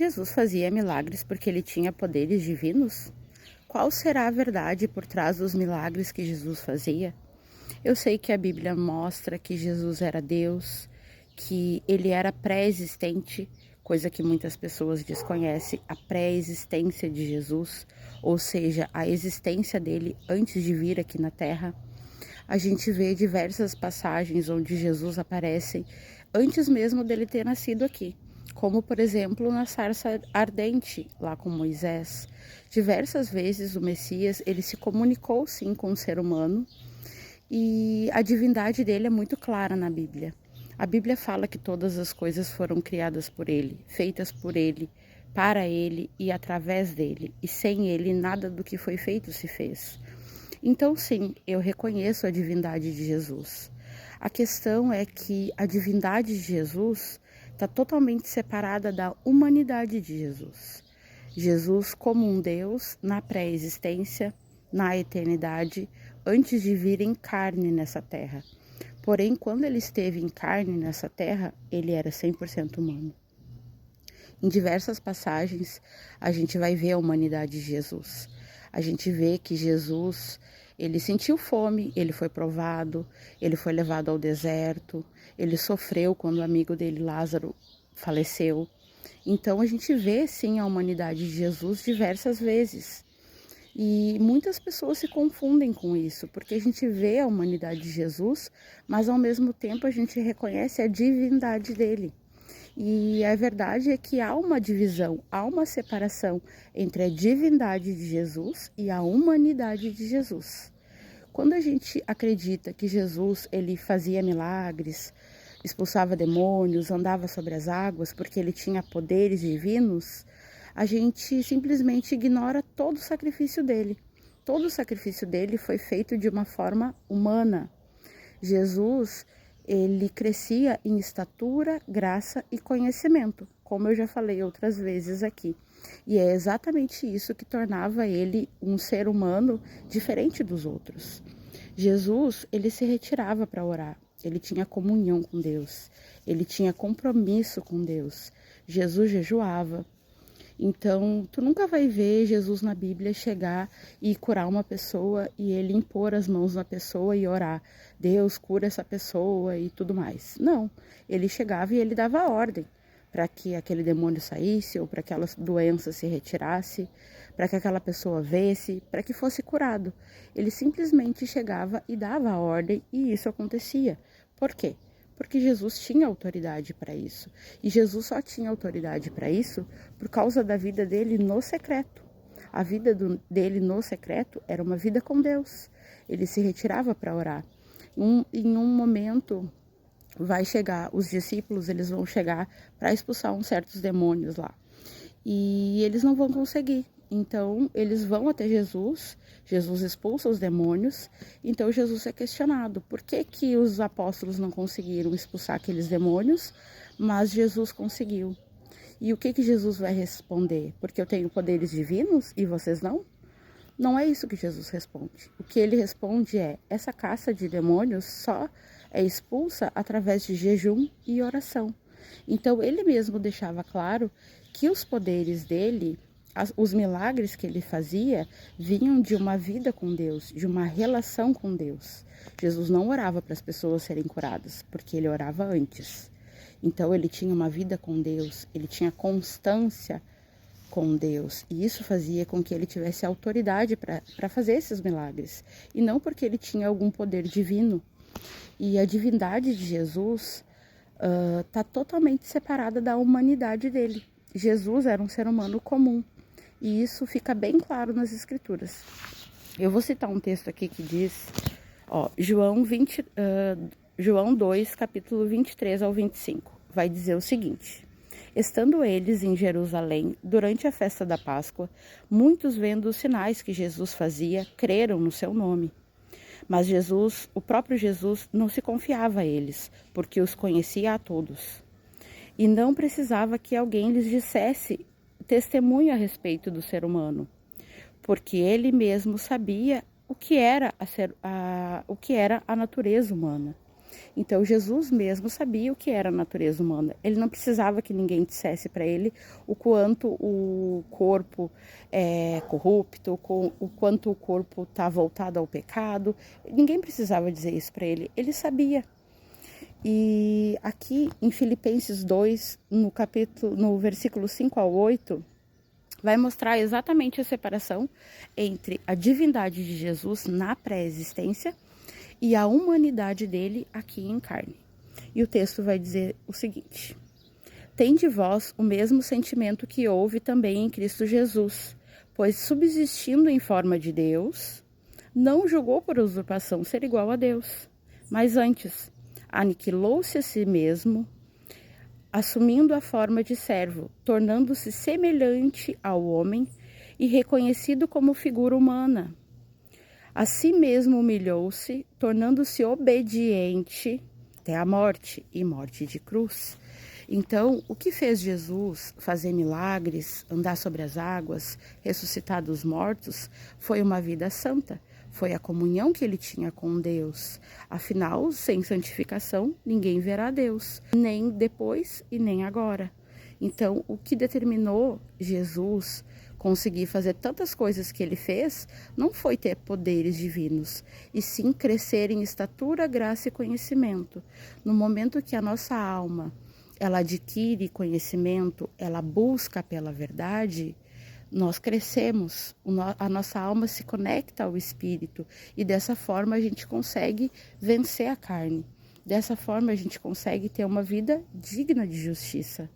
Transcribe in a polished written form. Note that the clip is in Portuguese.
Jesus fazia milagres porque ele tinha poderes divinos? Qual será a verdade por trás dos milagres que Jesus fazia? Eu sei que a Bíblia mostra que Jesus era Deus, que ele era pré-existente, coisa que muitas pessoas desconhecem, a pré-existência de Jesus, ou seja, a existência dele antes de vir aqui na Terra. A gente vê diversas passagens onde Jesus aparece antes mesmo dele ter nascido aqui, como por exemplo na sarça ardente lá com Moisés. Diversas vezes o Messias ele se comunicou sim com o ser humano e a divindade dele é muito clara na Bíblia. A Bíblia fala que todas as coisas foram criadas por ele, feitas por ele, para ele e através dele, e sem ele nada do que foi feito se fez. Então sim, eu reconheço a divindade de Jesus. A questão é que a divindade de Jesus está totalmente separada da humanidade de Jesus. Jesus como um Deus na pré-existência, na eternidade, antes de vir em carne nessa terra. Porém, quando ele esteve em carne nessa terra, ele era 100% humano. Em diversas passagens, a gente vai ver a humanidade de Jesus. A gente vê que Jesus, ele sentiu fome, ele foi provado, ele foi levado ao deserto, ele sofreu quando o amigo dele, Lázaro, faleceu. Então, a gente vê, sim, a humanidade de Jesus diversas vezes. E muitas pessoas se confundem com isso, porque a gente vê a humanidade de Jesus, mas ao mesmo tempo a gente reconhece a divindade dele. E a verdade é que há uma divisão, há uma separação entre a divindade de Jesus e a humanidade de Jesus. Quando a gente acredita que Jesus ele fazia milagres, expulsava demônios, andava sobre as águas porque ele tinha poderes divinos, a gente simplesmente ignora todo o sacrifício dele. Todo o sacrifício dele foi feito de uma forma humana. Jesus, ele crescia em estatura, graça e conhecimento, como eu já falei outras vezes aqui. E é exatamente isso que tornava ele um ser humano diferente dos outros. Jesus, ele se retirava para orar. Ele tinha comunhão com Deus. Ele tinha compromisso com Deus. Jesus jejuava. Então, tu nunca vai ver Jesus na Bíblia chegar e curar uma pessoa e ele impor as mãos na pessoa e orar. Deus, cura essa pessoa e tudo mais. Não, ele chegava e ele dava ordem para que aquele demônio saísse ou para aquela doença se retirasse, para que aquela pessoa vesse, para que fosse curado. Ele simplesmente chegava e dava a ordem e isso acontecia. Por quê? Porque Jesus tinha autoridade para isso. E Jesus só tinha autoridade para isso por causa da vida dele no secreto. A vida dele no secreto era uma vida com Deus. Ele se retirava para orar. Em um momento vai chegar, os discípulos eles vão chegar para expulsar uns certos demônios lá. E eles não vão conseguir. Então, eles vão até Jesus, Jesus expulsa os demônios, então Jesus é questionado. Por que que os apóstolos não conseguiram expulsar aqueles demônios, mas Jesus conseguiu? E o que que Jesus vai responder? Porque eu tenho poderes divinos e vocês não? Não é isso que Jesus responde. O que ele responde é, essa caça de demônios só é expulsa através de jejum e oração. Então, ele mesmo deixava claro que os poderes dele, os milagres que ele fazia, vinham de uma vida com Deus, de uma relação com Deus. Jesus não orava para as pessoas serem curadas, porque ele orava antes. Então, ele tinha uma vida com Deus, ele tinha constância com Deus. E isso fazia com que ele tivesse autoridade para fazer esses milagres. E não porque ele tinha algum poder divino. E a divindade de Jesus está totalmente separada da humanidade dele. Jesus era um ser humano comum. E isso fica bem claro nas Escrituras. Eu vou citar um texto aqui que diz, João 2, capítulo 23 ao 25. Vai dizer o seguinte: estando eles em Jerusalém, durante a festa da Páscoa, muitos vendo os sinais que Jesus fazia, creram no seu nome. Mas Jesus, o próprio Jesus, não se confiava a eles, porque os conhecia a todos. E não precisava que alguém lhes dissesse testemunho a respeito do ser humano, porque ele mesmo sabia o que era a natureza humana. Então Jesus mesmo sabia o que era a natureza humana. Ele não precisava que ninguém dissesse para ele o quanto o corpo é corrupto, o quanto o corpo está voltado ao pecado. Ninguém precisava dizer isso para ele. Ele sabia. E aqui em Filipenses 2, no versículo 5 ao 8, vai mostrar exatamente a separação entre a divindade de Jesus na pré-existência e a humanidade dele aqui em carne. E o texto vai dizer o seguinte: tende vós o mesmo sentimento que houve também em Cristo Jesus, pois subsistindo em forma de Deus, não julgou por usurpação ser igual a Deus, mas antes aniquilou-se a si mesmo, assumindo a forma de servo, tornando-se semelhante ao homem e reconhecido como figura humana. A si mesmo humilhou-se, tornando-se obediente até a morte e morte de cruz. Então, o que fez Jesus fazer milagres, andar sobre as águas, ressuscitar dos mortos, foi uma vida santa. Foi a comunhão que ele tinha com Deus. Afinal, sem santificação, ninguém verá Deus, nem depois e nem agora. Então, o que determinou Jesus conseguir fazer tantas coisas que ele fez, não foi ter poderes divinos, e sim crescer em estatura, graça e conhecimento. No momento que a nossa alma, ela adquire conhecimento, ela busca pela verdade, nós crescemos, a nossa alma se conecta ao Espírito e dessa forma a gente consegue vencer a carne. Dessa forma a gente consegue ter uma vida digna de justiça.